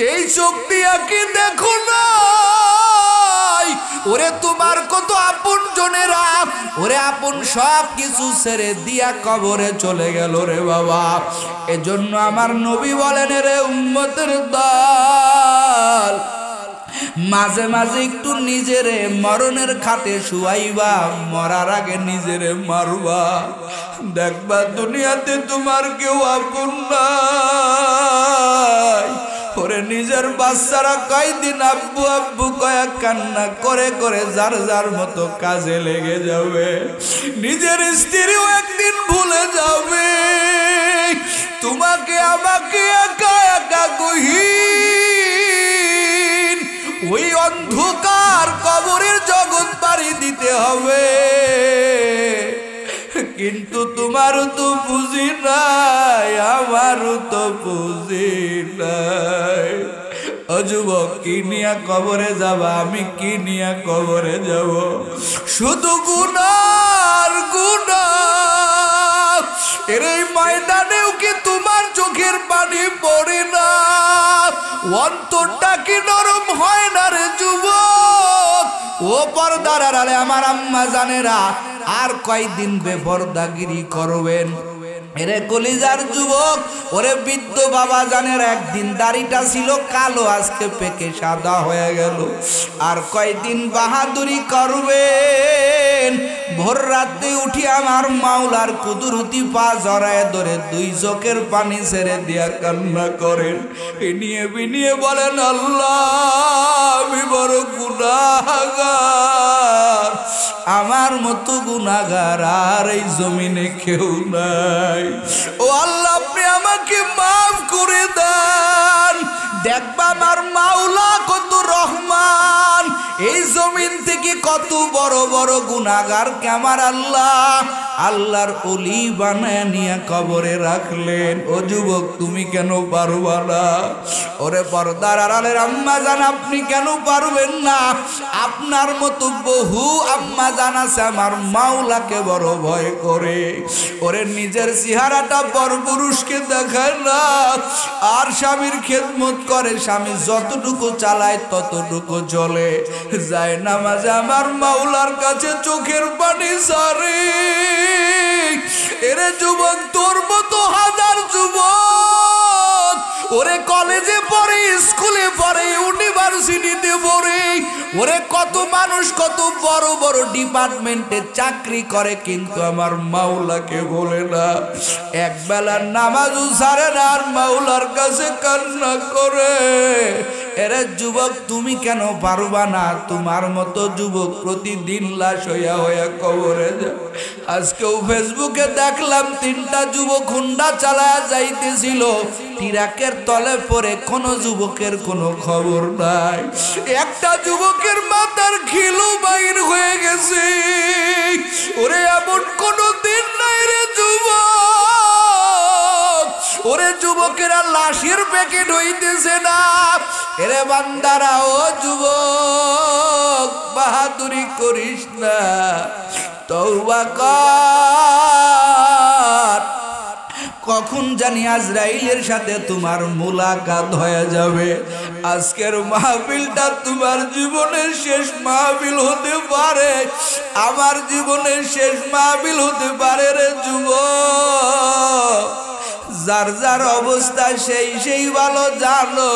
এই চোখ দিয়া কি দেখো না? ওরে তোমার কত আপন জনেরা ওরে আপন সব কিছু ছেড়ে দিয়া কবরে চলে গেল রে বাবা। এজন্য আমার নবী বলেন, রে উম্মতের দল, মাঝে মাঝে একটু নিজেরে মরণের খাটে শুয়াইবা, মরার আগে নিজেরে মারবা। দেখবা দুনিয়াতে তোমার কেউ আপন নাই। ওরে নিজের বাচ্চারা কয়দিন আব্বু আব্বু কয়া কান্না করে করে যার যার মতো কাজে লেগে যাবে। নিজের স্ত্রীও একদিন ভুলে যাবে। তোমাকে আমাকে একা একা গহীন ওই অন্ধকার কবরের জগৎ পাড়ি দিতে হবে। কিন্তু তোমারও তো বুঝি নাই, আমারও তো বুঝি নাই। ও যুবক, কি নিয়া কবরে যাবা? আমি কি নিয়া কবরে যাব? শুধু গুনার গুনাহ। এর এই ময়দানেও কি তোমার চোখের পানি পড়ে না? অন্তরটা কি নরম হয় না রে যুবক? ও পর্দার আড়ালে আমার আম্মা জানেরা, আর কয়দিন বেপরদাগিরি করবেন? এরে কলিজার যুবক, ওরে বৃদ্ধ বাবা জানের একদিন দাড়িটা ছিল কালো, আজকে পেকে সাদা হয়ে গেল। আর কয়দিন বাহাদুরি করবেন? ভোর রাতে উঠি আমার মাওলার কুদরতি পা জড়ায় ধরে দুই চোখের পানি ছেড়ে দিয়া কান্না করেন। এ নিয়ে বিনিয়ে বলেন, আল্লাহ আমি বড় গুনাহগার, আমার মতো গুনাহগার আর এই জমিনে কেউ নাই। ও আল্লাহ, আপনি আমাকে মাফ করে দেন। দেখবা আমার মাওলা কত রহমান, এই জমিন থেকে কত বড় বড় গুনাহগারকে আমার আল্লাহ আল্লাহর ওলি বানায় নিয়ে কবরে রাখলেন। ও যুবক, তুমি কেন পারবা না? ওরে পর্দার আড়ালের আম্মা জান, আপনি কেন পারবেন না? আপনার মতো বহু আম্মা জান আছে আমার মাওলাকে বড় ভয় করে। ওরে নিজের চেহারাটা পরপুরুষকে দেখায় না, আর স্বামীর খেদমত করে। স্বামী যতটুকু চালায় ততটুকু চলে যায়। নামাজে আমার মাওলার কাছে চোখের পানি সারে। এরে যুবক, তোর মতো হাজার যুবক ওরে কলেজে পড়ে, স্কুলে পড়ে, ইউনিভার্সিটিতে পড়ে, ওরে কত মানুষ কত বড় বড় ডিপার্টমেন্টে চাকরি করে, কিন্তু আমার মাওলাকে বলে না। এক বেলার নামাজও ছাড়ে না, আর মাওলার কাছে কান্না করে। এরে যুবক, তুমি কেন পারবা না? তোমার মতো যুবক প্রতিদিন লাশ হইয়া হইয়া কবরে যায়। আজকেও ফেসবুকে দেখলাম 3টা যুবক হুন্ডা চালায়া যাইতেছিল, ট্রাকের তলে পড়ে কোনো যুবকের কোনো খবর নাই। একটা যুবকের মাথার খিলু বাইর হয়ে গেছে। ওরে এমন কোনো দিন নাই রে যুবক, ওরে যুবকেরা লাশের প্যাকেট হইতেছে না। এরে বান্দারা, ও যুবক, বাহাদুরি করিস না, তওবা কর। কখন জানি আজরাইলের সাথে তোমার মুলাকাত হয়ে যাবে। আজকের মাহফিলটা তোমার জীবনের শেষ মাহফিল হতে পারে, আমার জীবনের শেষ মাহফিল হতে পারে রে যুবক। যার যার অবস্থা সেই সেই ভালো জানো।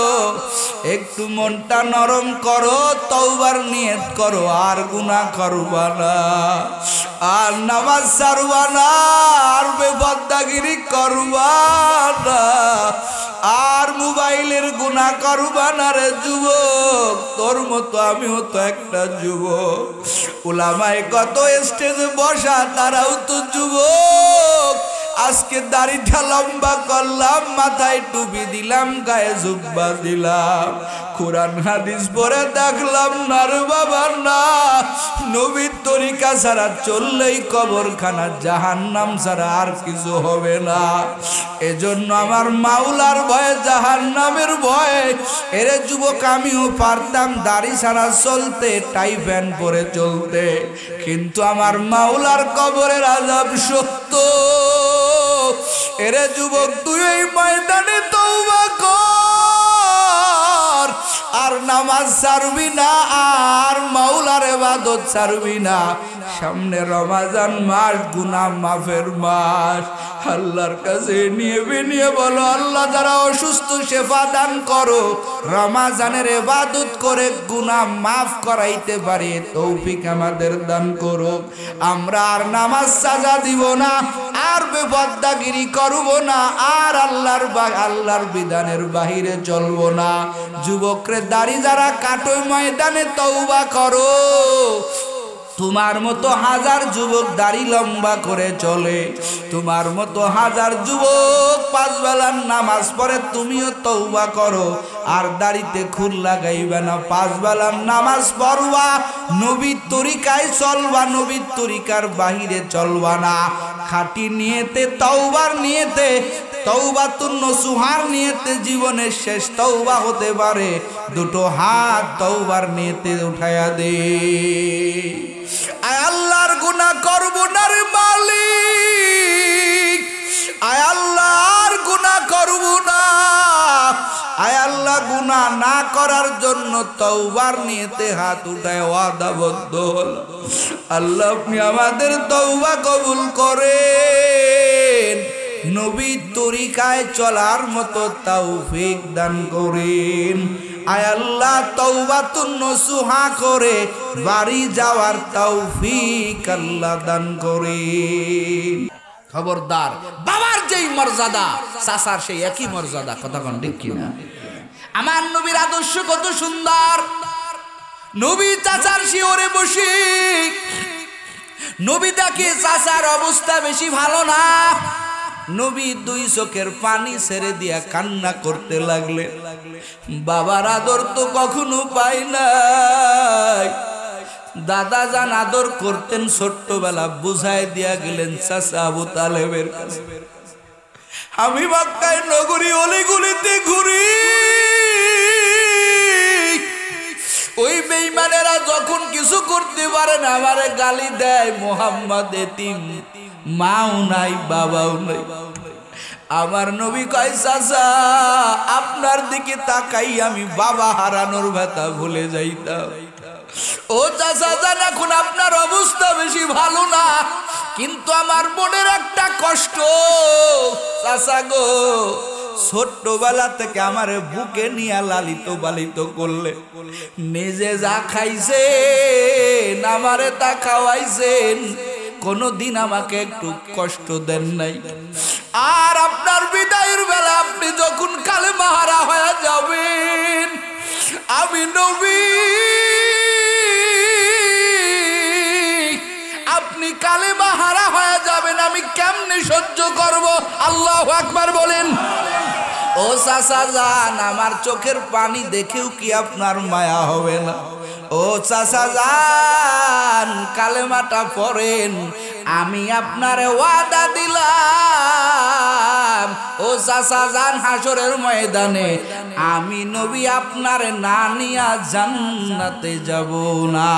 একটু মনটা নরম করো, তওবার নিয়ত করো, আর গুনাহ করবা না, আর নামাজ ছাড়বা না, আর বেপরদাগিরি করবা না, আর মোবাইলের গুনাহ করবা না রে যুবক। তোর মতো আমিও তো একটা যুবক। উলামায়ে কত স্টেজে বসা, তারাও তো যুবক। আজকে দাড়িটা লম্বা করলাম, মাথায় টুপি দিলাম, গায়ে জুব্বা দিলাম, কোরআন হাদিস পড়ে দেখলাম না রে বাবা না। নবীর তরিকা ছাড়া চললেই কবরখানা, জাহান্নাম ছাড়া আর কিছু হবে না। এজন্য আমার মাওলার ভয়ে, জাহান্নামের ভয়ে, এরে যুবক আমিও পারতাম দাড়ি ছাড়া চলতে, টাই প্যান্ট পরে চলতে, কিন্তু আমার মাওলার কবরের আযাব সত্য। এরে যুবক, তুই এই ময়দানে তওবা কর। আর নামাজ ছাড়বি না, আর মাওলার ইবাদত ছাড়বি না। সামনে রমজান মাস, গুনাহ মাফের মাস। আল্লাহর কাছে নিয়ে বলো, আল্লাহ যারা অসুস্থ শেফা দান করো, রমজানের ইবাদত করে গুনাহ মাফ করাইতে পারে তৌফিক আমাদের দান করো। আমরা আর নামাজ সাজা দিব না, আর বেপরদাগিরি করব না, আর আল্লাহর বিধানের বাহিরে চলবো না। যুবকরে দাড়ি যারা কাটো, ময়দানে তওবা করো। তোমার মতো হাজার যুবক দাড়ি লম্বা করে চলে, তোমার মতো হাজার যুবক 5 বেলার নামাজ পড়ে, তুমিও তওবা করো। আর দাড়িতে খুর লাগাইবে না, 5 বেলার নামাজ পড়বা, নবীর তরিকায় চলবা, নবীর তরিকার বাহিরে চলবা না। খাঁটি নিয়তে, তওবার নিয়তে, তওবাতুন নসুহার নিয়তে জীবনের শেষ তওবা হতে পারে। দুটো হাত তওবার নিয়তে উঠায়া দে। আয় আল্লাহর গুনাহ করব না রে মালিক, আয় আল্লাহর গুনাহ করব না। আয় আল্লাহ, গুনাহ না করার জন্য তওবার নিয়তে হাত উঠায় ওয়াদাবদ্ধ হলো। আল্লাহ আপনি আমাদের তওবা কবুল করেন, নবীর তরিকায় চলার মতো তৌফিক দান করেন। আয় আল্লাহ, তওবাতুন নসুহা করে বাড়ি যাওয়ার তৌফিক আল্লাহ দান করেন। খবরদার, বাবার যেই মর্যাদা, চাচার সেই একই মর্যাদা। কথা কোন ঠিক কিনা? আমার নবীর আদর্শ কত সুন্দর। নবী চাচার শিওরে বসি, নবী দেখে চাচার অবস্থা বেশি ভালো না। নবী 2 চোখের পানি ছেড়ে দিয়া কান্না করতে লাগলেন। বাবার আদর তো কখনো পাই নাই। দাদা যান আদর করতেন, ছোট্টবেলা বুঝাই দিয়া গেলেন চাচা আবু তালেবের কাছে। আমি মক্কায় নগরী অলিগুলিতে ঘুরি, ওই বেঈমানেরা যখন কিছু করতে পারে না আমারে গালি দেয়। মোহাম্মদ এতিম, মাও নাই বাবাও নাই। আমার নবী কয়, চাচা আপনার দিকে তাকাই আমি বাবা হারানোর ব্যথা ভুলে যাইতাম। ও চাচা জান, এখন আপনার অবস্থা বেশি ভালো না, কিন্তু আমার মনের একটা কষ্ট। চাচা গো, ছোট্টবেলা থেকে আমারে বুকে নিয়ে লালিত পালিত করলে, নিজে যা খাইছেন আমারে তা খাওয়াইছেন, কোনদিন আমাকে একটু কষ্ট দেন নাই। আর আপনার বিদায়ের বেলা আপনি যখন কালেমা হারা হয়ে যাবেন, আমি নবী, আপনি কালেমা হারা হয়ে যাবেন, আমি কেমনে সহ্য করব? আল্লাহু আকবার বলেন। ও চাচা যান, আমার চোখের পানি দেখেও কি আপনার মায়া হবে না? ও চাচা যান, কালেমাটা পড়েন, আমি আপনারে ওয়াদা দিলাম। ও চাচা যান, হাসরের ময়দানে আমি নবী আপনারে না নিয়া জান্নাতে যাব না।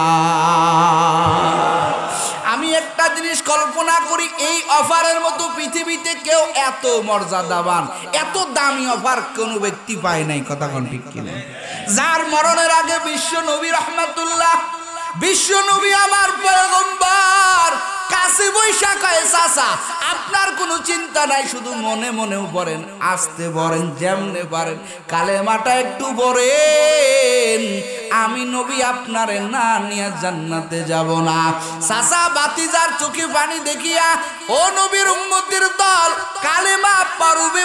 আমি একটা জিনিস কল্পনা করি, এই অফারের মতো পৃথিবীতে কেউ এত মর্যাদাবান, এত দামি অফার কোনো ব্যক্তি পায় নাই। কথা কোন ঠিক কিনা? যার মরণের আগে বিশ্ব নবী রহমাতুল্লাহ, বিশ্ব নবী আমার পয়গম্বর কাছে বৈশা কয়, চাচা আপনার কোনো চিন্তা নাই, শুধু মনে মনেও পড়েন, আসতে পড়েন, যেমনে পারেন কালেমাটা একটু পড়েন, আমি নবী আপনারে না নিয়ে জান্নাতে যাব না। চাচা বাতিজার চোখে পানি দেখিয়া, ও নবীর উম্মতের দল, কালেমা পড়বে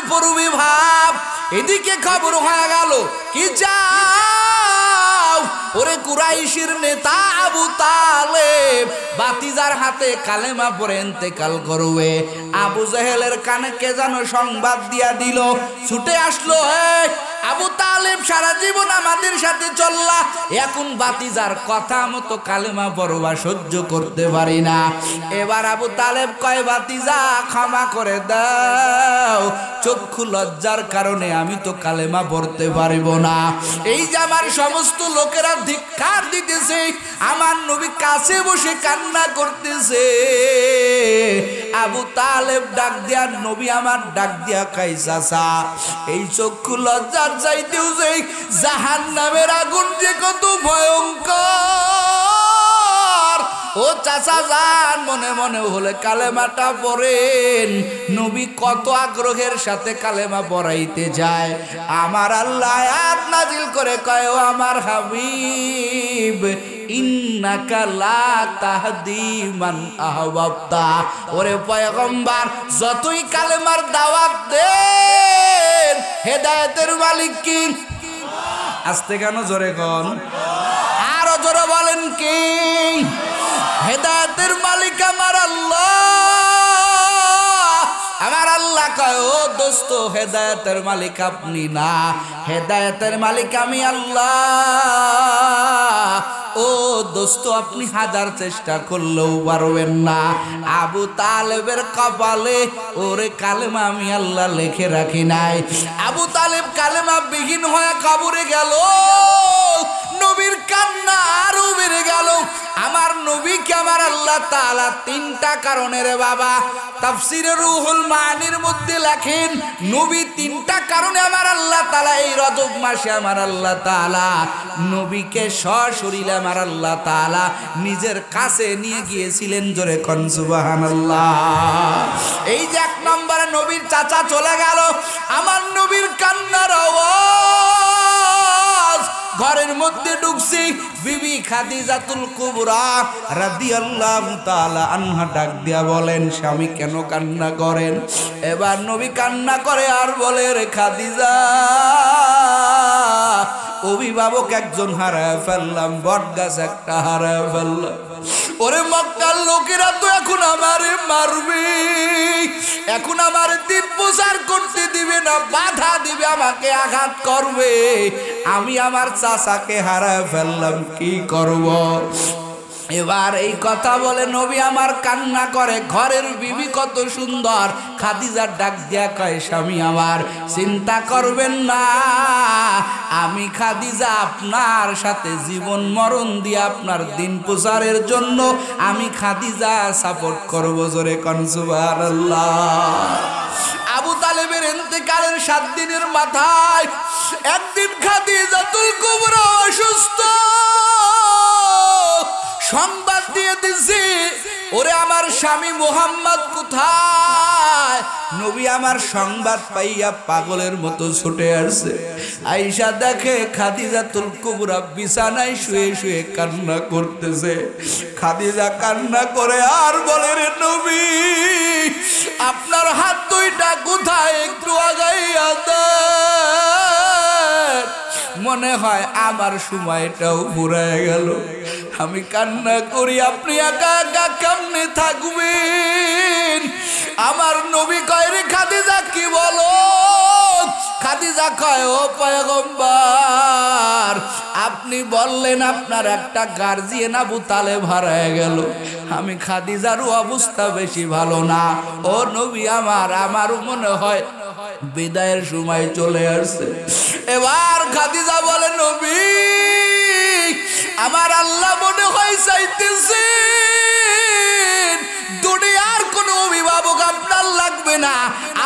ভাব। এদিকে খবর হয়ে গেল কি যাও, ওরে কুরাইশের নেতা আবু তালেব বাতিজার হাতে কালেমা পড়ে ইন্তেকাল করবে। আবু জাহেলের কানে কে যেন সংবাদ দিয়া দিল, ছুটে আসলো, আবু তালেব সারা জীবন আমাদের সাথে চললা, এখন বাতিজার কথা মতো কালেমা পড়বা সহ্য করতে পারি না। এবার আবু তালেব কয়, বাতিজা ক্ষমা করে দাও, চক্ষু লজ্জার কারণে আমি তো কালেমা পড়তে পারিব না। এই যে আমার সমস্ত লোকেরা ধিক্কার দিতেছে, আমার নবী কাছে বসে কান্না করতেছে, আবু তালেব ডাক দিয়া নবী আমার ডাক দিয়া কয় চাচা এই চক্ষু লজ্জার চাইতেও যে জাহান্নামের আগুন যে কত ভয়ঙ্কর। ও চাচা যান মনে মনে হলে কালেমাটা পড়েন। নবী কত আগ্রহের সাথে কালেমা পড়াইতে যায়। আমার আল্লাহ আয়াত নাজিল করে কয় ও আমার হাবিব ইন্নাকা লা তাহদি মান আহবাবতা। ওরে পয়গম্বর যতই কালেমার দাওয়াত দেন হেদায়েতের মালিক কি? আস্তে কেন জোরে কোন, আরো জোরে বলেন কি? হেদায়েতের মালিক আমার আল্লাহ। আমার আল্লাহ কয় ও দোস্ত হেদায়েতের মালিক আপনি না, হেদায়েতের মালিক আমি আল্লাহ। ও দোস্ত আপনি হাজার চেষ্টা করলেও পারবেন না। আবু তালেবের কপালে ওরে কালেমা আমি আল্লাহ লিখে রাখি নাই। আবু তালেব কালেমা বিহীন হয়ে কবরে গেল। নবীর কান্না আরো বেড়ে গেল। আমার নবীকে আমার আল্লাহ তাআলা তিনটা কারণে রে বাবা তাফসীরে রুহুল মানির মধ্যে লেখেন নবী তিনটা কারণে আমার আল্লাহ তাআলা এই রজব মাসে আমার আল্লাহ তাআলা নবীকে সশরীরে আমার আল্লাহ তাআলা নিজের কাছে নিয়ে গিয়েছিলেন। জোরে কোন সুবহানাল্লাহ। এই যে এক নম্বরে নবীর চাচা চলে গেল, আমার নবীর কান্নার আওয়াজ ঘরের মধ্যে ঢুকছি। বিবি খাদিজাতুল কুবরা রাদিয়াল্লাহু তাআলা আনহা ডাক দিয়া বলেন স্বামী কেন কান্না করেন? এবার নবী কান্না করে আর বলে রে খাদিজা অভিভাবক একজন হারায় ফেললাম, বটগাছ একটা হারায় ফেললাম। ওরে মক্কার লোকেরা তো এখন আমারে মারবে, এখন আমার দিন প্রচার করতে দিবে না, বাধা দিবে, আমাকে আঘাত করবে। আমি আমার চাচাকে হারায় ফেললাম, কি করব? এবার এই কথা বলে নবী আমার কান্না করে। ঘরের বিবি কত সুন্দর, খাদিজার ডাক দিয়া কয় স্বামী আমার চিন্তা করবেন না, আমি খাদিজা আপনার সাথে জীবন মরণ দিয়ে আপনার দিন প্রচারের জন্য আমি খাদিজা সাপোর্ট করব। জোরে কোন সুবহানাল্লাহ। আবু তালেবের ইন্তেকালের 7 দিনের মাথায় একদিন খাদিজাতুল কুবরা অসুস্থ, সংবাদ দিয়ে দিছি ওরে আমার স্বামী মুহাম্মদ কোথায়? নবী আমার সংবাদ পাইয়া পাগলের মতো ছুটে আসছে। আয়েশা দেখে খাদিজাতুল কুবরা বিছানায় শুয়ে শুয়ে কান্না করতেছে। খাদিজা কান্না করে আর বলে রে নবী আপনার হাত দুইটা কোথায়, একটু আগাইয়া দেন। মনে হয় আমার সময়টাও ফুরায় গেল। আমি কান্না করি, আপনি একা একা কেমনে থাকবেন? আমার নবী কয় রে খাদিজা কি বলো? খাদিজা কয় ও পয়গম্বর আপনি বললেন আপনার একটা গার্জিয়ান আবু তালেব হারায় গেল। আমি খাদিজার অবস্থা বেশি ভালো না। ও নবী আমারও মনে হয় বিদায়ের সময় চলে আসছে। এবার খাদিজা বলে নবী আমার আল্লাহ মনে হয় চাইতেছে দুনিয়ার কোনো অভিভাবক আপনার লাগবে না,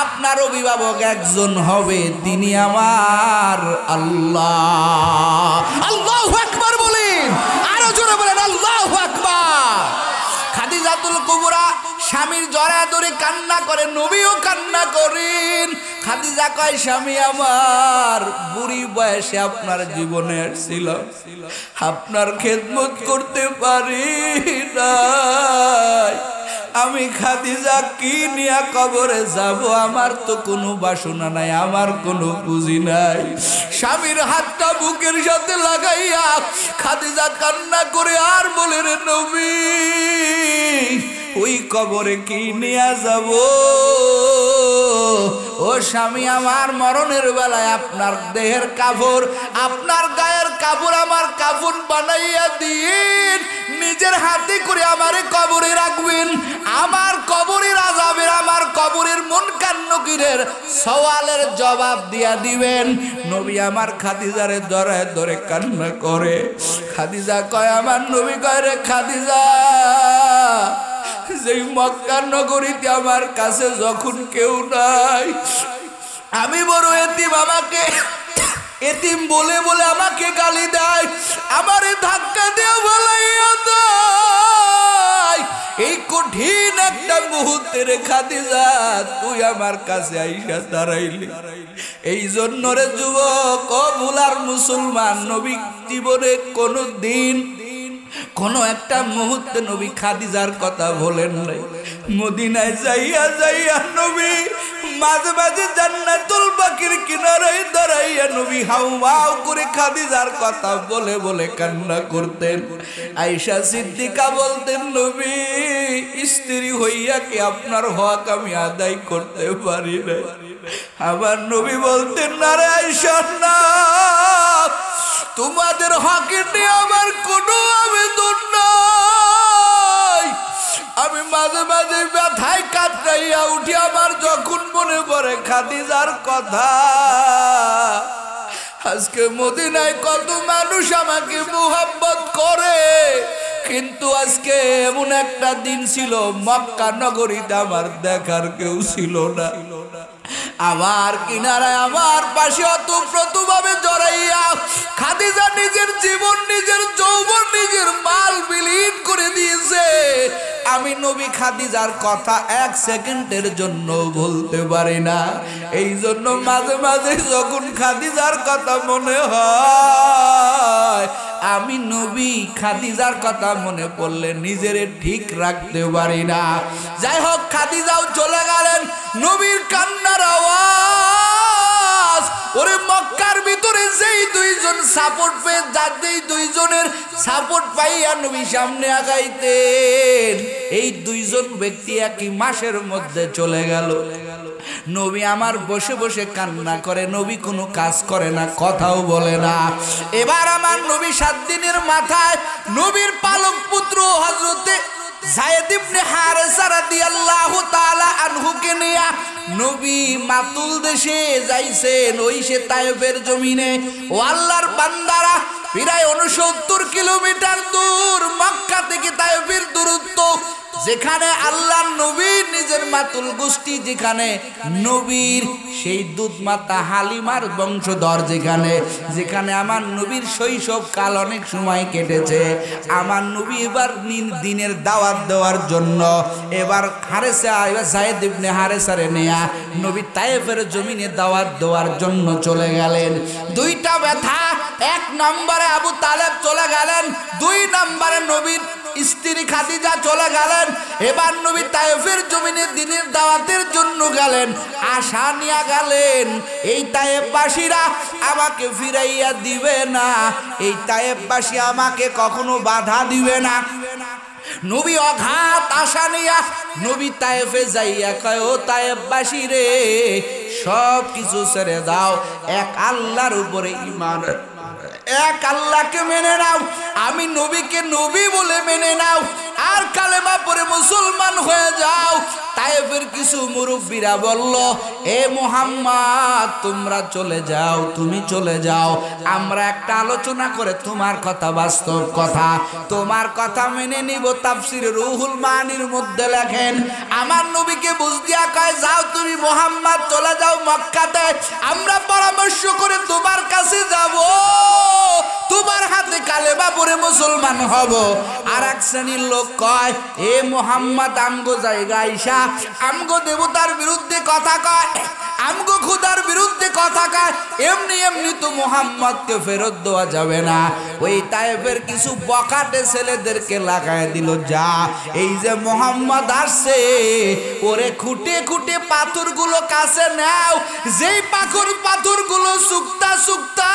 আপনার অভিভাবক একজন হবে, তিনি আমার আল্লাহ। আল্লাহু আকবার বলেন, আরো জোরে বলেন আল্লাহু আকবার। খাদিজাতুল কুবরা স্বামীর জড়ায় ধরে কান্না করে, নবীও কান্না করেন। খাদিজা কয় স্বামী আমার বুড়ি বয়সে আপনার জীবনে আসছিল, আপনার খেদমত করতে পারি নাই। আমি খাদিজা কি নিয়া কবরে যাব? আমার তো কোনো বাসনা নাই, আমার কোনো পুঁজি নাই। স্বামীর হাতটা বুকের সাথে লাগাইয়া খাদিজা কান্না করে আর বলে রে নবী ওই কবরে কি নিয়ে যাব? ও স্বামী আমার মরণের বেলায় আপনার দেহের কাপড়, আপনার গায়ের কাপড় আমার কাফন বানাইয়া দিন, নিজের হাতে করে আমারে কবরে রাখবেন। আমার কবরের আযাবের, আমার কবরের মুনকার নকিরের সওয়ালের জবাব দিয়া দিবেন। নবী আমার খাদিজারে জড়ায় ধরে কান্না করে। খাদিজা কয় আমার নবী কয় রে খাদিজা যেই মক্কা নগরীতে আমার কাছে যখন কেউ নাই, আমি বড় এতিম, আমাকে এতিম বলে বলে আমাকে গালি দেয়, আমারে ধাক্কা দিয়ে বলাইয়া দেয়। এই কঠিন একটা মুহূর্তের খাদিজা তুই আমার কাছে আইসা দাঁড়াইলি। এই জন্য রে যুবক ও ভুলার মুসলমান, নবী জীবনে কোনো দিন কোনো একটা মুহূর্তে নবী খাদিজার কথা বলেন নাই। মদিনায় যাইয়া যাইয়া নবী মাঝে মাঝে জান্নাতুল বাকির কিনারায় দাঁড়াইয়া নবী হাউমাউ করে খাদিজার কথা বলে বলে কান্না করতেন। আয়েশা সিদ্দিকা বলতেন, নবী স্ত্রী হইয়া কি আপনার হক আমি আদায় করতে পারি না? আমার নবী বলতেন, না রে আয়েশা না, তোমাদের হকের নিয়ে আমার কোনো আবেদন নাই। আমি মাঝে মাঝে ব্যথায় কাতরাইয়া উঠি, আমার যখন মনে পড়ে খাদিজার কথা। আজকে মদিনায় কত মানুষ আমাকে মোহাব্বত করে, কিন্তু আজকে এমন একটা দিন ছিল মক্কা নগরীতে আমার দেখার কেউ ছিল না। আমার কিনারায় আমার পাশে অতপ্রতভাবে জড়াইয়া খাদিজা নিজের জীবন, নিজের যৌবন, নিজের মাল বিলীন করে দিয়েছে। আমি নবী খাদিজার কথা এক সেকেন্ডের জন্য বলতে পারি না। এই জন্য মাঝে মাঝে যখন খাদিজার কথা মনে হয়, আমি নবী খাদিজার কথা মনে পড়লে নিজের ঠিক রাখতে পারি না। যাই হোক, খাদিজাও চলে গেলেন। নবীর কান্নার আওয়াজ, ওরে মক্কার ভিতরে যেই দুইজন সাপোর্ট পেয়ে, যাদের দুইজনের সাপোর্ট পাইয়া নবী সামনে আগাইতেন, এই দুইজন ব্যক্তি একই মাসের মধ্যে চলে গেল। নবী আমার বসে বসে কান্না করে, নবী কোনো কাজ করে না, কথাও বলে না। এবার আমার নবী 7 দিনের মাথায় নবীর পালক পুত্র হযরতে যায়েদ ইবনে হারেসা রাদিয়াল্লাহু তাআলা আনহুকে নিয়ে নবী মাতুল দেশে যাইছেন। ওই সে তায়েফের জমিনে। ও আল্লাহর বান্দারা, প্রায় 69 কিলোমিটার দূর মক্কা থেকে তায়েফের দূরত্ব, যেখানে আল্লাহর নবীর নিজের মাতুল গোষ্ঠী, যেখানে নবীর সেই দুধ মাতা হালিমার বংশধর, যেখানে আমার নবীর শৈশব কাল অনেক সময় কেটেছে। আমার নবী এবার দিনের দাওয়াত দেওয়ার জন্য এবার যায়েদ ইবনে হারেসারে নেয়া নবী তায়েফের জমিনে দাওয়াত দেওয়ার জন্য চলে গেলেন। দুইটা ব্যথা, 1 নম্বরে আবু তালেব চলে গেলেন, 2 নম্বরে নবীর স্ত্রী খাদিজা চলে গেলেন। এবার নবী তায়েফের জমিনে দিনের দাওয়াতের জন্য গেলেন, আশা নিয়ে গেলেন এই তায়েফবাসীরা আমাকে ফিরাইয়া দিবে না, এই তায়েফবাসী আমাকে কখনো বাধা দিবে না। নবী অঘাত আশা নিয়া নবী তায়েফে যাইয়া কয়, ও তায়েফবাসী রে, সব কিছু ছেড়ে দাও, এক আল্লাহর উপরে ঈমান, এক আল্লাহকে মেনে নাও, আমি নবীকে নবী বলে মেনে নাও, আর কালেমা পড়ে মুসলমান হয়ে যাও। তায়েফের কিছু মুরব্বীরা বলল, এ মুহাম্মদ তোমরা চলে যাও, তুমি চলে যাও, আমরা একটা আলোচনা করে তোমার কথা বাস্তব কথা, তোমার কথা মেনে নিব। তাফসীরে রুহুল মানির মধ্যে লেখেন, আমার নবীকে বুঝ দিয়া কয়, যাও তুমি মুহাম্মদ চলে যাও মক্কাতে, আমরা পরামর্শ করে তোমার কাছে যাব, তোমার হাতে কালেমা পড়ে মুসলমান হব। আর এক শ্রেণীর লোক কয়, এ মুহাম্মদ আমগো জায়গা আইসা আমগো দেবতার বিরুদ্ধে কথা কয়, আমগো খুদার বিরুদ্ধে কথা কয়, এমনি এমনি তো মুহাম্মদকে ফেরত দেওয়া যাবে না। ওই তায়েফের কিছু বকাটে ছেলেদেরকে লাগায় দিল, যা এই যে মুহাম্মদ আসছে, ওরে খুঁটে খুঁটে পাথরগুলো কাছে নাও, যেই পাথরগুলো সুক্তা সুক্তা,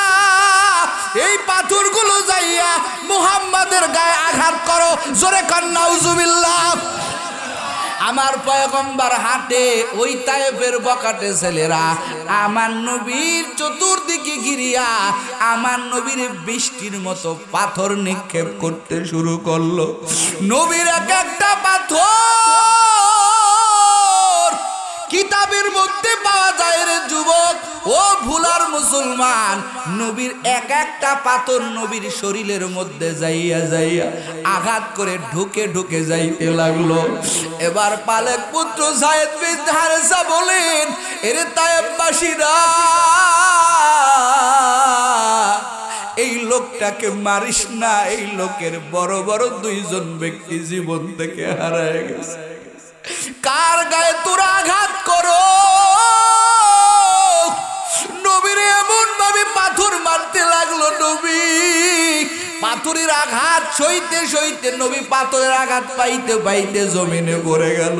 এই পাথরগুলো যাইয়া মুহাম্মাদের গায়ে আঘাত করো, জোরে কান নাউজুবিল্লাহ। আমার পয়গম্বর হাঁটে, ওই তায়েফের বকাটে ছেলেরা আমার নবীর চতুর্দিকে ঘিরিয়া আমার নবীর বৃষ্টির মতো পাথর নিক্ষেপ করতে শুরু করলো। নবীর এক একটা পাথর কিতাবের মধ্যে পাওয়া যায় রে যুবক, ও ভুলার মুসলমান, নবীর এক একটা পাথর নবীর শরীরের মধ্যে যাইয়া যাইয়া আঘাত করে ঢুকে ঢুকে যাইতে লাগলো। এবার পালেক পুত্র যায়েদ বিন হারেসা বলেন, এরে তায়েববাসীরা, এই লোকটাকে মারিস না, এই লোকের বড় বড় দুইজন ব্যক্তি জীবন থেকে হারায় গেছে। কার গায়ে তোরা আঘাত করো? নবীর এমন ভাবে পাথর মারতে লাগলো, নবী পাথরের আঘাত সইতে সইতে নবী পাথরের আঘাত পাইতে পাইতে জমিনে পড়ে গেল।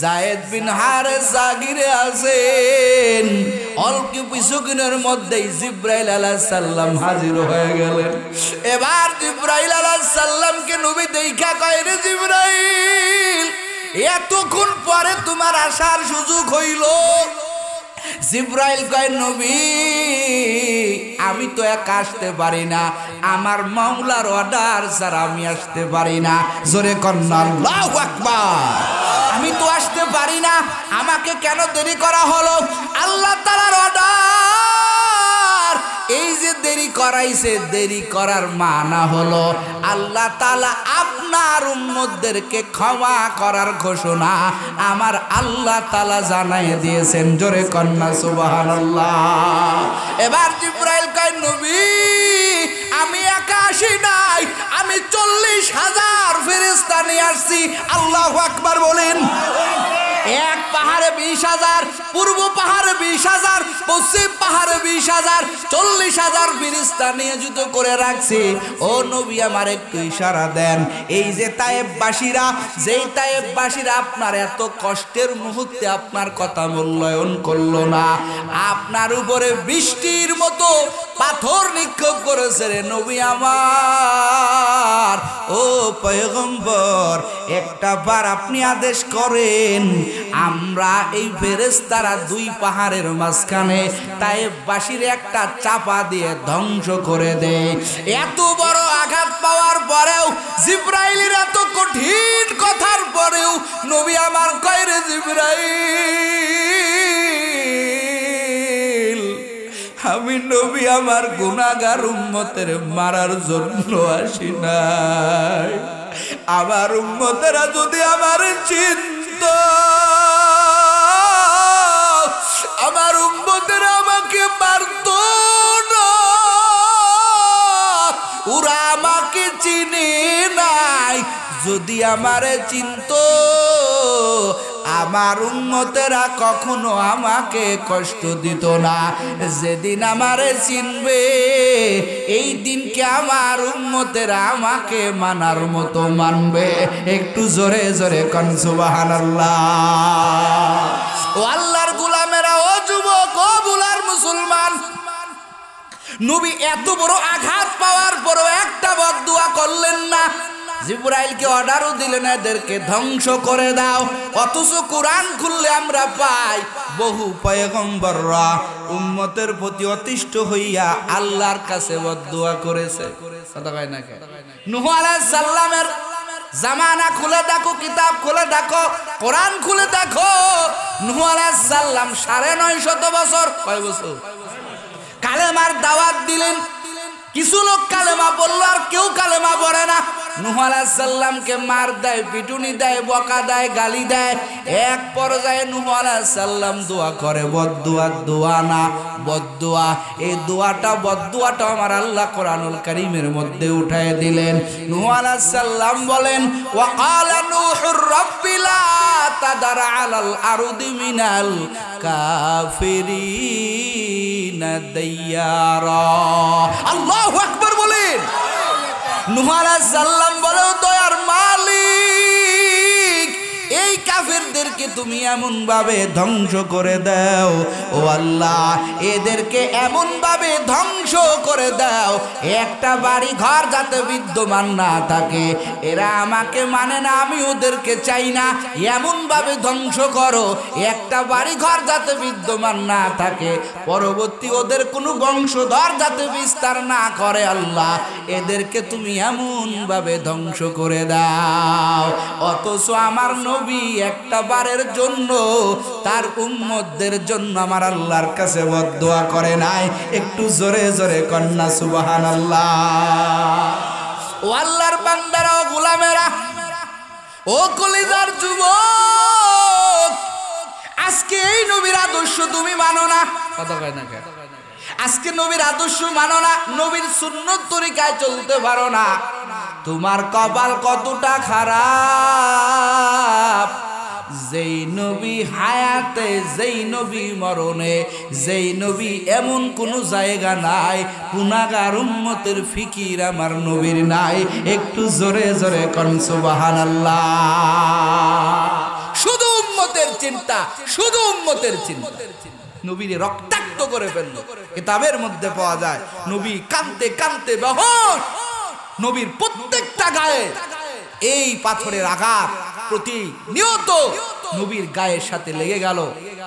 যায়েদ বিন হারেসা গিরে আছেন, অল্প কিছুক্ষণের মধ্যেই জিবরাইল আলাইহিস সালাম হাজির হয়ে গেলেন। এবার জিবরাইল আলাইহিস সালামকে নবী দেখা কয়, রে জিবরাইল, এতক্ষণ পরে তোমার আসার সুযোগ হইল। জিবরাইল কয়, নবী আমি তো একা আসতে পারি না, আমার মাওলার অর্ডার ছাড়া আমি আসতে পারি না। জোরে কন্যা আল্লাহু আকবার। আমি তো আসতে পারি না, আমাকে কেন দেরি করা হলো? আল্লাহ তাআলার অর্ডার। এই যে দেরি করাইছে, দেরি করার মানা হলো আল্লাহ তাআলা আপনার উম্মতদেরকে ক্ষমা করার ঘোষণা আমার আল্লাহ তাআলা জানাই দিয়েছেন। জোরে কন্যা সুবহানাল্লাহ। এবার জিবরাইল কয়, নবী আমি একা আসি নাই, আমি 40,000 ফেরেশতা নিয়ে আসছি। আল্লাহু আকবার বলেন। এক পাহাড়ে 20,000, পূর্ব পাহাড়ে 20,000, পশ্চিম পাহাড়ে 20,000, 40,000 ফেরেশতা নিয়োজিত করে রাখছি। ও নবী আমার একটু ইশারা দেন, এই যে তায়েববাসীরা, যেই তায়েববাসীরা আপনার এত কষ্টের মুহূর্তে আপনার কথা মূল্যায়ন করলো না, আপনার উপরে বৃষ্টির মতো পাথর নিক্ষেপ করেছে রে নবী আমার। ও পয়গম্বর, একটা বার আপনি আদেশ করেন, আমরা এই ফেরেশতারা 2 পাহাড়ের মাঝখানে তায়েববাসীর একটা চাপা দিয়ে ধ্বংস করে দেয়। এত বড় আঘাত পাওয়ার পরেও, জিবরাইলের এত কঠিন কথার পরেও নবী আমার কয়, রে জিবরাইল, আমি নবী আমার গুনাহগার উম্মতের মারার জন্য আসি নাই। আমার উম্মতেরা যদি আমার চিন্ত, আমার উম্মতেরা আমাকে মারত না। ওরা আমাকে চিনে নাই, যদি আমারে চিনত আমার উম্মতেরা কখনো আমাকে কষ্ট দিত না। যেদিন আমারে চিনবে, এই দিনকে আমার উম্মতেরা আমাকে মানার মতো মানবে। একটু জোরে জোরে কোন সুবহানাল্লাহ। ও আল্লাহর গোলামেরা, ও যুবক, ও বুলার মুসলমান, নবী এত বড় আঘাত পাওয়ার পরও একটা বদদুয়া করলেন না। জিবরাইলকে অর্ডারও দিলেন এদেরকে ধ্বংস করে দাও। অথচ কোরআন খুললে আমরা পাই বহু পয়গম্বররা উম্মতের প্রতি অতিষ্ঠ হইয়া আল্লাহর কাছে বদদুয়া করেছে। কথা কয় না কেন? নূহ আলাইহিস সালামের জামানা খুলে দেখো, কিতাব খুলে দেখো, কোরআন খুলে দেখো। নূহ আলাইহিস সালাম 950 বছর, কয় বছর কালেমার দাওয়াত দিলেন। কিছু লোক কালেমা পড়লো, আর কেউ কালেমা পড়ে না। নূহ আলাইহিস সালামকে মার দেয়, পিটুনি দেয়, বকা দেয়, গালি দেয়। এক পর্যায়ে নূহ আলাইহিস সালাম দোয়া করে, বদদুয়া, দোয়া না বদদুয়া। এই বদদুয়াটা আমার আল্লাহ কোরআনুল কারীমের মধ্যে উঠায় দিলেন। নূহ আলাইহিস সালাম বলেন, ওয়া ক্বালা নূহুর রাব্বি লা তাদার আলাল আরদি মিনাল কাফিরিনা দাইয়ারা। আল্লাহু আকবার বলেন। নূহ আলাইহিস সালাম বলে, দয়ার মালিক, এই কাফেরদেরকে তুমি এমন ভাবে ধ্বংস করে দাও, ও আল্লাহ, এদেরকে এমন ভাবে ধ্বংস ধ্বংস করে দাও, একটা বাড়ি ঘর যাতে বিদ্যমান না থাকে। এরা আমাকে মানে না, আমি ওদেরকে চাই না, এমন ভাবে ধ্বংস করো একটা বাড়ি ঘর যাতে বিদ্যমান না থাকে, পরবর্তী ওদের কোনো বংশধর যাতে বিস্তার না করে। আল্লাহ এদেরকে তুমি এমন ভাবে ধ্বংস করে দাও। অথচ আমার নবী একটা বারের জন্য তার উম্মতদের জন্য আমার আল্লাহর কাছে বদদোয়া করে নাই। একটু জোরে জোরে কন্যা সুবহানাল্লাহ। ও আল্লাহর বান্দারা, ও গোলামেরা, ও কলিজার যুবক, আজকে এই নবীর আদর্শ তুমি মানো না, কথা কয় না কেন? আজকে নবীর আদর্শ মানো না, নবীর সুন্নত তরিকায় চলতে পারো না, তোমার কপাল কতটা খারাপ। যেই নবী হায়াতে, যেই নবী মরণে, যেই নবী এমন কোনো জায়গা নাই গুনাহগার উম্মতের ফিকির আমার নবীর নাই। একটু জোরে জোরে কোন সুবহানাল্লাহ। শুধু উম্মতের চিন্তা, শুধু উম্মতের চিন্তা। নবীর রক্তাক্ত করে ফেললো, কিতাবের মধ্যে পাওয়া যায়। নবী কাঁদতে কাঁদতে বেহুশ, নবীর প্রত্যেকটা গায়ে এই পাথরের আঘাত প্রতিনিয়ত নবীর গায়ের সাথে লেগে গেল।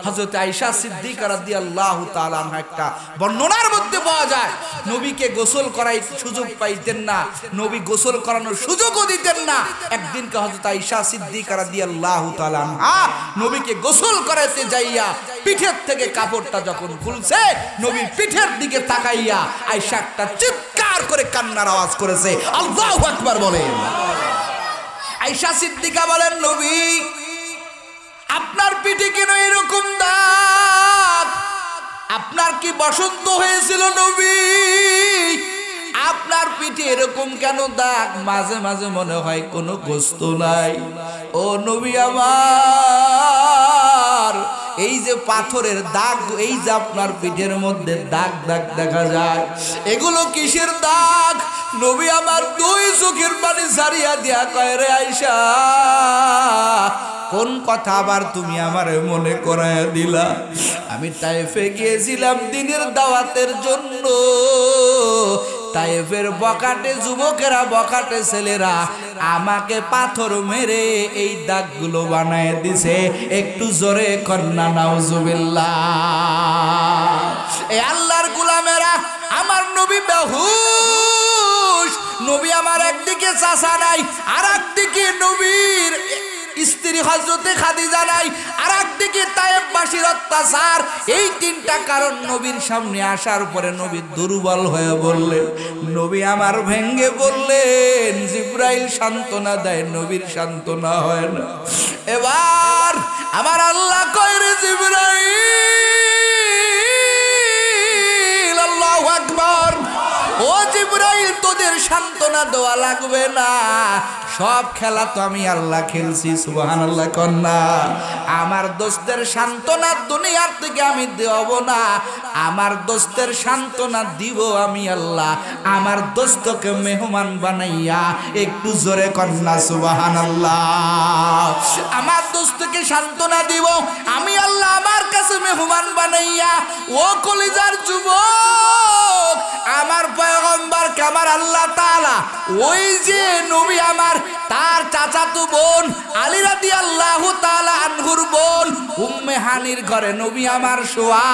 হযরত আয়েশা সিদ্দিকা রাদিয়াল্লাহু তাআলা আনহা একটা বর্ণনার মধ্যে পাওয়া যায়, নবীকে গোসল করাই সুযোগ পাইতেন না, নবী গোসল করানোর সুযোগও দিতেন না। একদিনকে হযরত আয়েশা সিদ্দিকা রাদিয়াল্লাহু তাআলা আনহা নবীকে গোসল করাতে যাইয়া পিঠের থেকে কাপড়টা যখন খুলছে, নবীর পিঠের দিকে তাকাইয়া আয়েশা একটা চিৎকার করে কান্নার আওয়াজ করেছে। আল্লাহু আকবার বলেন। আয়েশা সিদ্দিকা বলেন, নবী আপনার পিঠে কেন এরকম দাগ? আপনার কি বসন্ত হয়েছিল নবী? আপনার পিঠে এরকম কেন দাগ? মাঝে মাঝে মনে হয় কোনো গোস্ত নাই। ও নবী আমার, এই যে পাথরের দাগ, এই যে আপনার পিঠের মধ্যে দাগ দাগ দেখা যায়, এগুলো কিসের দাগ? নবী আমার দুই চোখের পানি সারিয়া দিয়া কয়, রে আয়েশা, কোন কথা আবার তুমি আমারে মনে করায়া দিলা? আমি তায়েফে গিয়েছিলাম দিনের দাওয়াতের জন্য। তায়েফের বকাটে যুবকেরা, বকাটে ছেলেরা আমাকে পাথর মেরে এই দাগগুলো বানায় দিছে। একটু জোরে কন্যা নাউজুবিল্লাহ। এই আল্লাহর গোলামেরা, আমার নবী বেহুশ। নবী আমার একদিকে চাচা নাই, আর একদিকে নবীর স্ত্রী হযরতে খাদিজা নাই, আর একদিকে তায়েফবাসীর অত্যাচার। এই তিনটা কারণ নবীর সামনে আসার পরে নবী দুর্বল হয়ে বললেন। নবী আমার ভেঙ্গে বললেন, জিবরাইল সান্ত্বনা দেয়, নবীর সান্ত্বনা হয় না। এবার আমার আল্লাহ কয়, রে জিবরাইল, আল্লাহু আকবার, ও জিবরাইল, তোদের সান্ত্বনা দেওয়া লাগবে না, সব খেলা তো আমি আল্লাহ খেলছি। সুবহানাল্লাহ কন্যা। আমার দোস্তের সান্ত্বনা দুনিয়ার থেকে আমি দেব না, আমার দোস্তের সান্ত্বনা দিব আমি আল্লাহ। আমার দোস্তকে মেহমান বানাইয়া, একটু জোরে কন্যা সুবহানাল্লাহ। আমার দোস্তকে সান্ত্বনা দিব আমি আল্লাহ, আমার কাছে মেহমান বানাইয়া। ও কলিজার যুবক, আমার পয়গম্বরকে আমার আল্লাহ তাআলা, ওই যে নবী আমার, তার চাচাতো বোন আলী রাদিয়াল্লাহু তাআলা আনহুর বোন উম্মে হানির ঘরে নবী আমার শোয়া।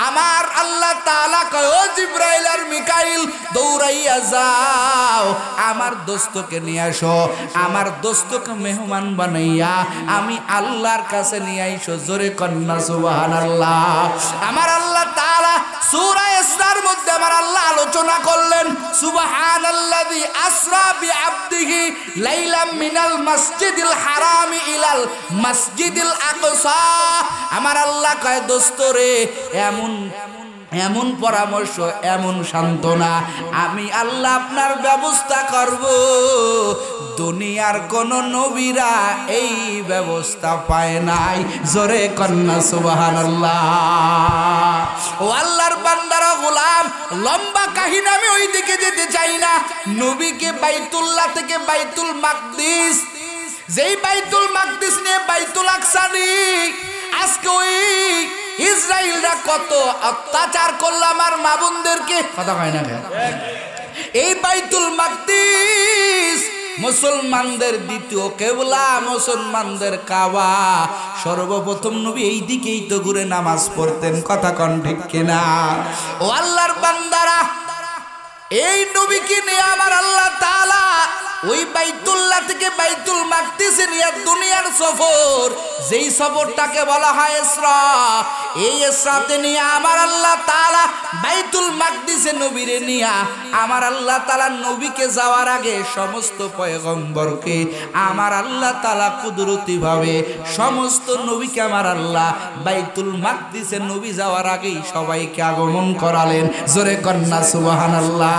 আমার আল্লাহ তাআলা কয়, ও জিবরাইল আর মিকাইল, দৌড়াইয়া যাও, আমার দোস্তকে নিয়ে আসো, আমার দোস্তকে মেহমান বানাইয়া আমি আল্লাহর কাছে নিয়ে আইসো। জোরে কন্যা সুবহানাল্লাহ। আমার আল্লাহ তাআলা সূরা ইসরার মধ্যে আমার আল্লাহ আলোচনা করলেন, সুবহানাল্লাযী আসরা বিআবদিহি লাইলাম মিনাল মাসজিদিল হারাম ইলাল মাসজিদিল আকসা। আমার আল্লাহ কয়, দোস্ত রে, এমন পরামর্শ, এমন সান্ত্বনা আমি আল্লাহ আপনার ব্যবস্থা করব, দুনিয়ার কোন নবীরা এই ব্যবস্থা পায় নাই। জোরে কন্যা সুবহানাল্লাহ। ও আল্লাহর বান্দারা, গোলাম, লম্বা কাহিনী আমি ওই দিকে যেতে চাই না। নবীকে বাইতুল্লাহ থেকে বাইতুল মাকদিস, যেই বাইতুল মাকদিস নিয়ে বাইতুল আকসা, আজকে ওই ইসরায়েলরা কত অত্যাচার করলো আমার মা বোনদেরকে, কথা কয় না কেন? এই বাইতুল মাকদিস মুসলমানদের দ্বিতীয় কেবলা, মুসলমানদের কাবা। সর্বপ্রথম নবী এই দিকেই তো ঘুরে নামাজ পড়তেন, কথা কন ঠিক কিনা? ও আল্লাহর বান্দারা, এই নবীকে নিয়ে আমার আল্লাহ তাআলা ওই বাইতুল্লাহ থেকে বাইতুল মাকদিসে নিয়ে দুনিয়ার সফর, যেই সফরটাকে বলা হয় ইসরা, এই ইসরাতে নিয়ে আমার আল্লাহ তাআলা বাইতুল মাকদিসে নবীরে নিয়ে আমার আল্লাহ তাআলা নবীকে যাওয়ার আগে সমস্ত পয়গম্বরকে আমার আল্লাহ তাআলা কুদরতি ভাবে সমস্ত নবীকে আমার আল্লাহ বাইতুল মাকদিসে নবী যাওয়ার আগেই সবাইকে আগমন করালেন। জোরে কন্না সুবহানাল্লাহ।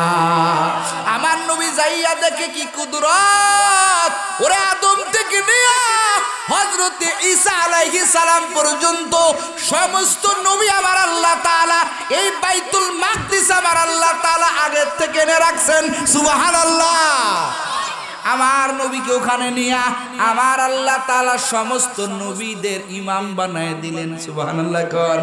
আমার নবী যাইয়া দেখে কি কুদরত, ওরে আদম থেকে নিয়ে হযরত ঈসা আলাইহিস সালাম পর্যন্ত সমস্ত নবী আমার আল্লাহ তাআলা এই বাইতুল মাকদিস আমার আল্লাহ তাআলা আগে থেকে এনে রাখছেন। সুবহানাল্লাহ। আমার নবীকে ওখানে নিয়ে আমার আল্লাহ তাআলা সমস্ত নবীদের ইমাম বানায় দিলেন। সুবহানাল্লাহ কোন?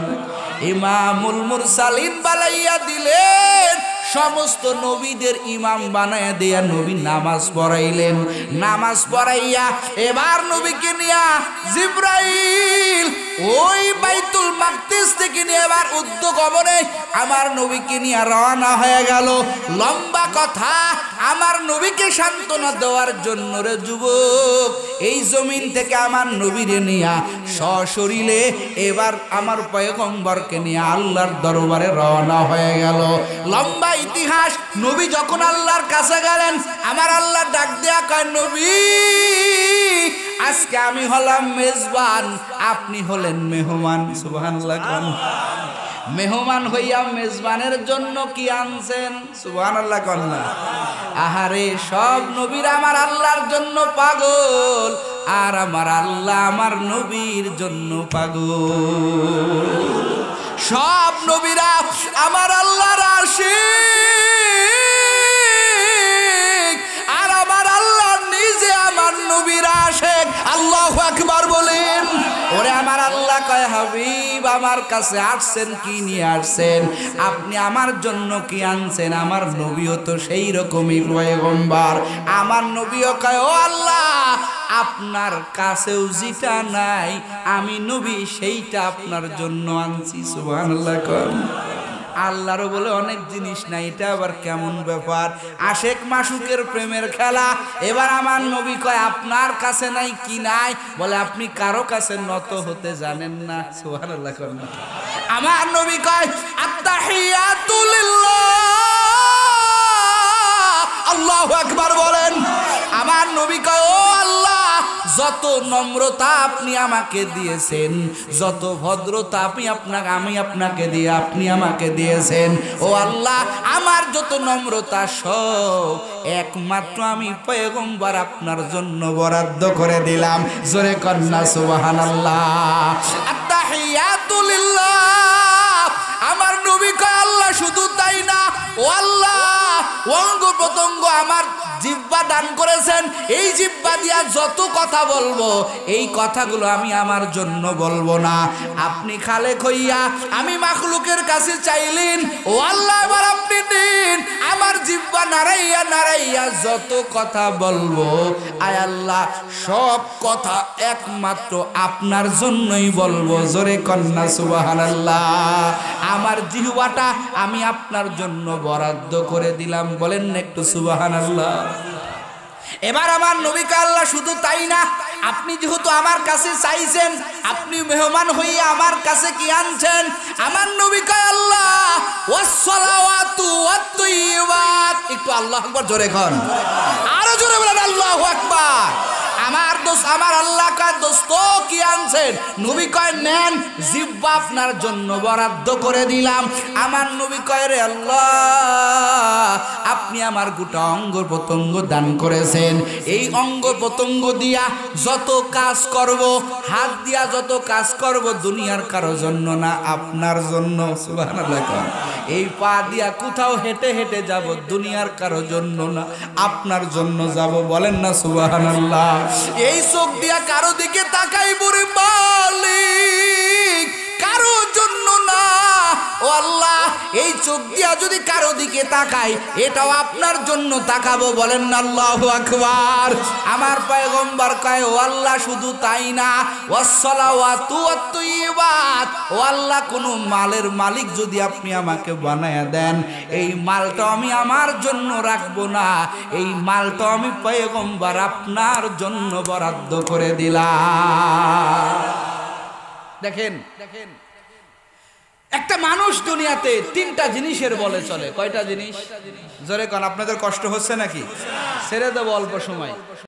ইমামুল মুরসালিন বানাইয়া দিলেন। সমস্ত নবীদের ইমাম বানায় দিয়া নবী নামাজ পড়াইলেন। নামাজ পড়াইয়া এবার নবীকে নিয়া জিবরাইল ওই বাইতুল মাকদিস থেকে নিয়ে এবার উদ্যোগমনে আমার নবীকে নিয়ে রওনা হয়ে গেল। লম্বা কথা, আমার নবীকে সান্ত্বনা দেওয়ার জন্য রে যুবক, এই জমিন থেকে আমার নবীরে নিয়া সশরীরে এবার আমার পয়গম্বরকে নিয়ে আল্লাহর দরবারে রওনা হয়ে গেল। লম্বা ইতিহাস। নবী যখন আল্লাহর কাছে গেলেন, আমার আল্লাহ ডাক দেয়া কয়, নবী আজকে আমি হলাম মেজবান, আপনি হলেন মেহমান। সুবহানাল্লাহ। মেহমান হইয়া মেজবানের জন্য কি আনছেন? সুবহানাল্লাহ কন্যা। আহারে, সব নবীরা আমার আল্লাহর জন্য পাগল, আর আমার আল্লাহ আমার নবীর জন্য পাগল। সব নবীরা আমার আল্লাহর আশিক, আর আমার আল্লাহ নিজে আমার নবীর আশিক। আল্লাহু আকবার বলেন। ওরে আমার আল্লাহ কয়, হাবিব আমার কাছে আসছেন, কি নিয়ে আসছেন? আপনি আমার জন্য কি আনছেন? আমার নবীও তো সেই রকমই পয়গম্বর। আমার নবীও কয়, ও আল্লাহ আপনার কাছেও যেটা নাই আমি নবী সেইটা আপনার জন্য আনছি। সুবহানাল্লাহ। আল্লাহরও বলে অনেক জিনিস নাই, এটা আবার কেমন ব্যাপার? আশেক মাসুকের প্রেমের খেলা। এবার আমার নবী কয়, আপনার কাছে নাই কি নাই? বলে আপনি কারো কাছে নত হতে জানেন না। সুবহানাল্লাহ। আমার নবী কয়, আত্তাহিয়াতু লিল্লাহ। আল্লাহু আকবার বলেন। আমার নবী কয়, ও আল্লাহ যত নম্রতা আপনি আমাকে দিয়েছেন, যত ভদ্রতা আমি আপনাকে দিয়ে আপনি আমাকে দিয়েছেন, ও আল্লাহ আমার যত নম্রতা সব একমাত্র আমি পয়গম্বর আপনার জন্য বরাদ্দ করে দিলাম। জোরে কন্না সুবহানাল্লাহ। আত্তাহিয়াতু লিল্লাহ। আমার নবী কয়, আল্লাহ শুধু তাই না, ও আল্লাহ অঙ্গ প্রত্যঙ্গ আমার জিহ্বা দান করেছেন, এই জিহ্বা দিয়া যত কথা বলবো এই কথাগুলো আমি আমার জন্য বলবো না, আপনি খালেক হইয়া আমি মাখলুকের কাছে চাইলেন, ও আল্লাহ এবার আপনি দিন। আমার জিহ্বা নাড়াইয়া নাড়াইয়া যত কথা বলবো আয় আল্লাহ সব কথা একমাত্র আপনার জন্যই বলবো। জোরে কন্না সুবহানাল্লাহ। আমার জিহ্বাটা আমি আপনার জন্য বরাদ্দ করে দিলাম। বলেন না একটু সুবহানাল্লাহ। এবার আমার নবীকে আল্লাহ শুধু তাই না, আপনি যেহেতু আমার কাছে চাইছেন, আপনি মেহমান হয়ে আমার কাছে কি আনছেন? আমার নবী কয়, আল্লাহ ওয়াসসালাওয়াতু ওয়াত-তাইয়্যিবাত। একটু আল্লাহু আকবার জোরে কোন, আরো জোরে বলেন আল্লাহু আকবার। আমার দোস্ত, আমার আল্লাহ কয়, দোস্ত কি আনছেন? নবী কয়, নেন, জিহ্বা আপনার জন্য বরাদ্দ করে দিলাম। আমার নবী কয়, রে আল্লাহ আপনি আমার গোটা অঙ্গ প্রত্যঙ্গ দান করেছেন, এই অঙ্গ প্রত্যঙ্গ দিয়া যত কাজ করব, হাত দিয়া যত কাজ করব দুনিয়ার কারো জন্য না, আপনার জন্য। সুবহানাল্লাহ। এই পা দিয়া কোথাও হেঁটে হেঁটে যাব দুনিয়ার কারো জন্য না, আপনার জন্য যাব। বলেন না সুবহানাল্লাহ। এই চোখ দিয়া কারো দিকে তাকাইব রে মালিক, কারো জন্য না। ও আল্লাহ, এই চোখ দিয়া যদি কারো দিকে তাকাই, এটাও আপনার জন্য তাকাবো। বলেন না আল্লাহু আকবার। আমার পয়গম্বর কয়, ও আল্লাহ শুধু তাই না, ওয়াসসালাওয়াতু ওয়াত-তাইয়্যিবাত, ও আল্লাহ কোন মালের মালিক যদি আপনি আমাকে বানায়া দেন, এই মালটা আমি আমার জন্য রাখবো না, এই মালটা আমি পয়গম্বর আপনার জন্য বরাদ্দ করে দিলাম। দেখেন দেখেন, একটা মানুষ দুনিয়াতে তিনটা জিনিসের বলে চলে। কয়টা জিনিস? জোরে কোন, আপনাদের কষ্ট হচ্ছে নাকি? ছেড়ে দেবো অল্প সময়।